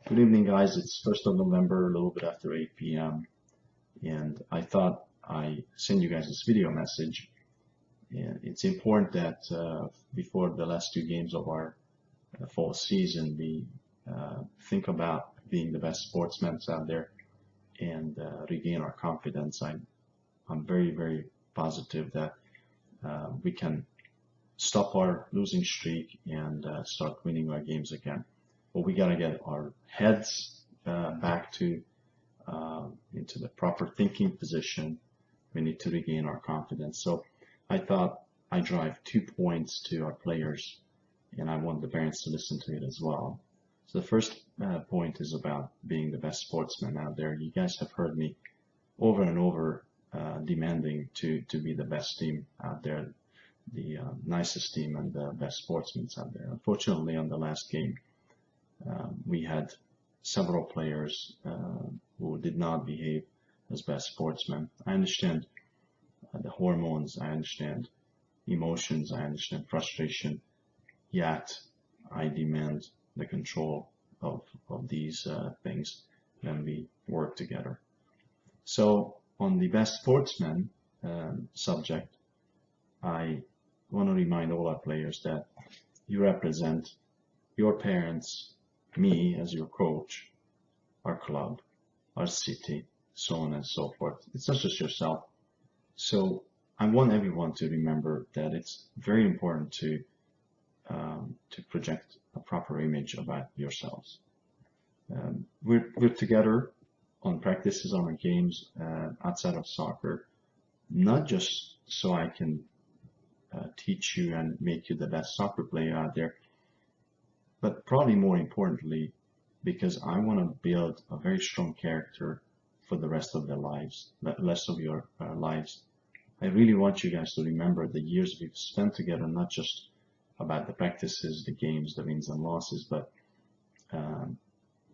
Good evening, guys. It's 1st of November, a little bit after 8 p.m. And I thought I send you guys this video message. And it's important that before the last two games of our fall season, we think about being the best sportsmen out there and regain our confidence. I'm very, very positive that we can stop our losing streak and start winning our games again. But we got to get our heads back to into the proper thinking position. We need to regain our confidence. So I thought I drive 2 points to our players, and I want the parents to listen to it as well. So the first point is about being the best sportsman out there. You guys have heard me over and over demanding to be the best team out there, the nicest team and the best sportsmen out there. Unfortunately, on the last game, we had several players who did not behave as best sportsmen. I understand the hormones, I understand emotions, I understand frustration, yet I demand the control of these things when we work together. So on the best sportsman subject, I want to remind all our players that you represent your parents, me as your coach, our club, our city, so on and so forth. It's not just yourself. So I want everyone to remember that it's very important to project a proper image about yourselves. We're together on practices, on our games, outside of soccer, not just so I can teach you and make you the best soccer player out there, but probably more importantly, because I want to build a very strong character for the rest of their lives, the rest of your lives. I really want you guys to remember the years we've spent together, not just about the practices, the games, the wins and losses, but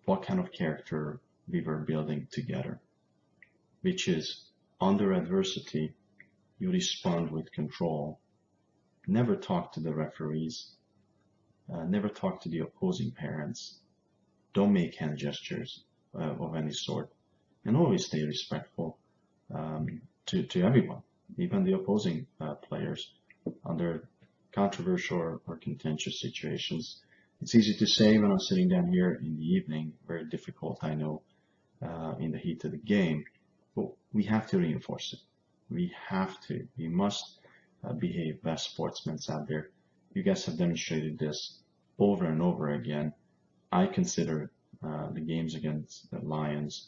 what kind of character we were building together, which is under adversity, you respond with control, never talk to the referees, never talk to the opposing parents, don't make hand gestures of any sort, and always stay respectful to everyone, even the opposing players under controversial or contentious situations. It's easy to say when I'm sitting down here in the evening, very difficult, I know, in the heat of the game, but we have to reinforce it. We must behave best sportsmen out there. You guys have demonstrated this over and over again. I consider the games against the Lions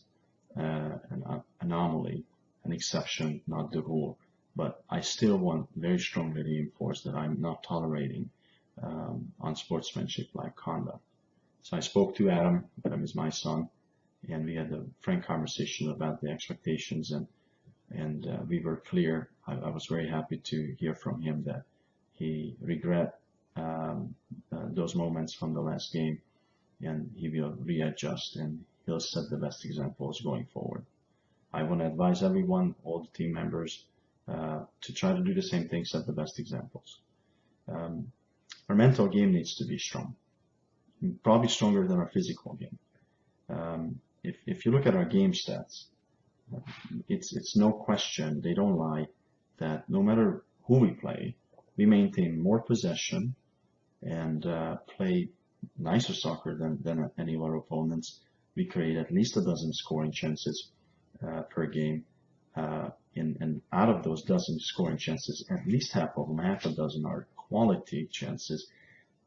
an anomaly, an exception, not the rule. But I still want very strongly to reinforce that I'm not tolerating unsportsmanship-like conduct. So I spoke to Adam. Adam is my son, and we had a frank conversation about the expectations, and we were clear. I was very happy to hear from him that he regret those moments from the last game, and he will readjust and he'll set the best examples going forward. I want to advise everyone, all the team members, to try to do the same thing, set the best examples. Our mental game needs to be strong, probably stronger than our physical game. If you look at our game stats, it's no question, they don't lie, that no matter who we play, we maintain more possession and play nicer soccer than any of our opponents. We create at least a dozen scoring chances per game. And out of those dozen scoring chances, at least half of them, half a dozen, are quality chances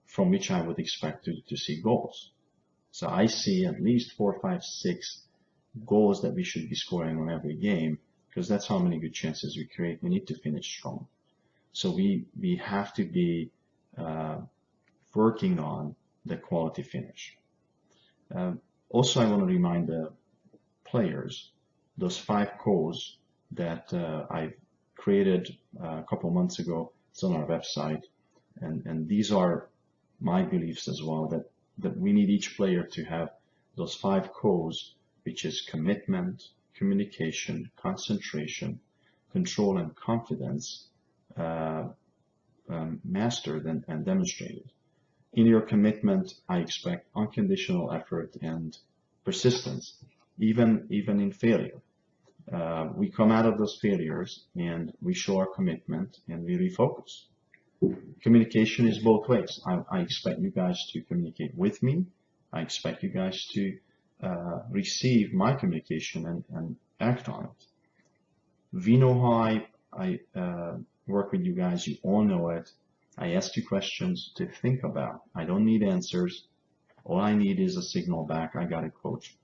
from which I would expect to see goals. So I see at least 4, 5, 6 goals that we should be scoring on every game, because that's how many good chances we create. We need to finish strong. So we have to be working on the quality finish. Also, I want to remind the players those 5 codes that I created a couple months ago. It's on our website, and these are my beliefs as well, that we need each player to have those 5 codes, which is commitment, communication, concentration, control, and confidence, mastered and demonstrated. In your commitment, I expect unconditional effort and persistence, even in failure. We come out of those failures and we show our commitment and we refocus. Communication is both ways. I expect you guys to communicate with me. I expect you guys to receive my communication and act on it. We know how I work with you guys. You all know it. I ask you questions to think about. I don't need answers. All I need is a signal back. I got it, coach.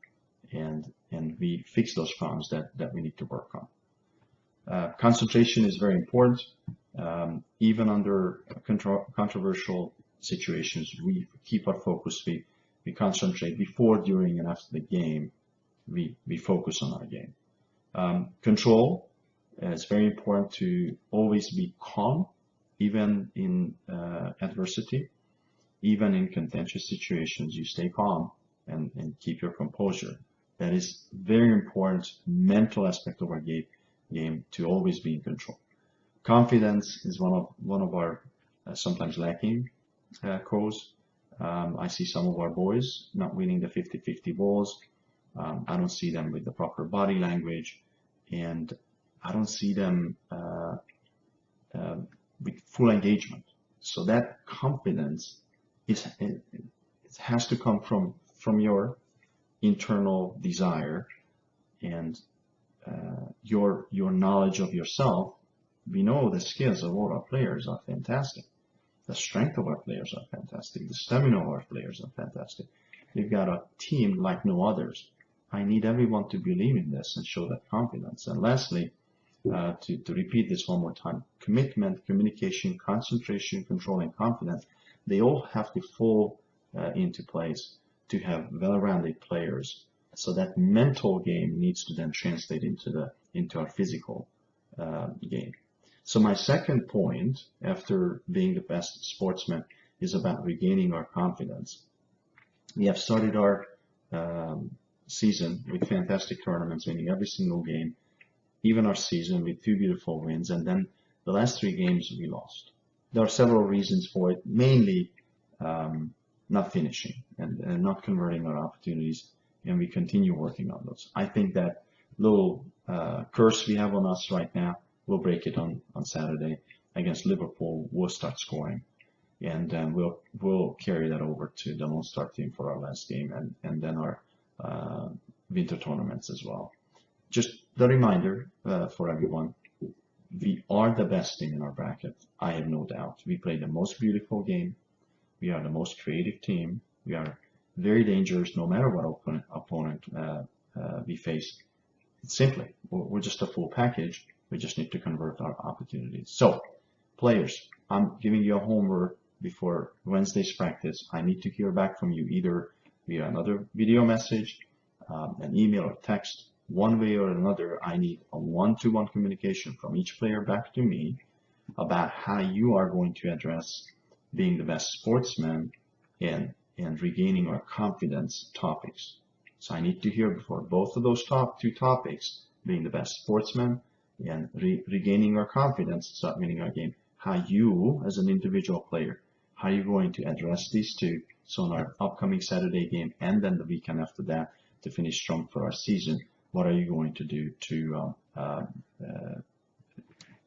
And we fix those problems that we need to work on. Concentration is very important. Even under controversial situations, we keep our focus. We concentrate before, during, and after the game. We focus on our game. Control. It's very important to always be calm, even in adversity, even in contentious situations. You stay calm and keep your composure. That is very important mental aspect of our game to always be in control. Confidence is one of our sometimes lacking cause. I see some of our boys not winning the 50-50 balls. I don't see them with the proper body language, and I don't see them with full engagement. So that confidence it has to come from your internal desire and your knowledge of yourself. We know the skills of all our players are fantastic. The strength of our players are fantastic. The stamina of our players are fantastic. We've got a team like no others. I need everyone to believe in this and show that confidence. And lastly, to repeat this one more time, commitment, communication, concentration, control, and confidence, they all have to fall into place to have well-rounded players. So that mental game needs to then translate into our physical game. So my second point, after being the best sportsman, is about regaining our confidence. We have started our season with fantastic tournaments, winning every single game, even our season with 2 beautiful wins, and then the last 3 games we lost. There are several reasons for it, mainly not finishing and not converting our opportunities, and we continue working on those. I think that little curse we have on us right now, we'll break it on Saturday against Liverpool. We'll start scoring, and we'll carry that over to the Lone Star team for our last game, and then our winter tournaments as well. Just the reminder for everyone, we are the best team in our bracket. I have no doubt. We play the most beautiful game. We are the most creative team. We are very dangerous no matter what opponent we face. Simply, we're just a full package. We just need to convert our opportunities. So, players, I'm giving you a homework before Wednesday's practice. I need to hear back from you either via another video message, an email or text. One way or another, I need a one-to-one communication from each player back to me about how you are going to address being the best sportsman and regaining our confidence topics. So I need to hear before both of those two topics, being the best sportsman and regaining our confidence, start winning our game, how you as an individual player, how are you going to address these two? So in our upcoming Saturday game and then the weekend after that to finish strong for our season, what are you going to do to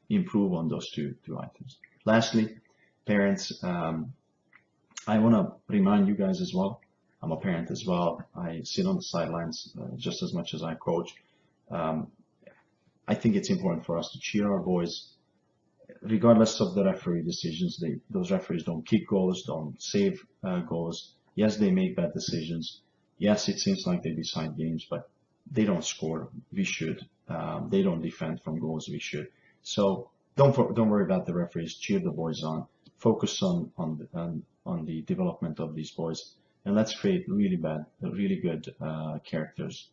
improve on those two items? Lastly, parents, I want to remind you guys as well, I'm a parent as well. I sit on the sidelines just as much as I coach. I think it's important for us to cheer our boys, regardless of the referee decisions. Those referees don't kick goals, don't save goals. Yes, they make bad decisions. Yes, it seems like they decide games, but they don't score. We should. They don't defend from goals. We should. So don't worry about the referees. Cheer the boys on. Focus on the development of these boys, and let's create really good characters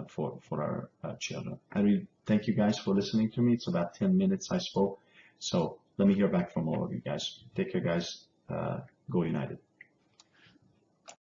for our children. I really thank you guys for listening to me. It's about 10 minutes I spoke, so let me hear back from all of you guys. Take care, guys. Go United.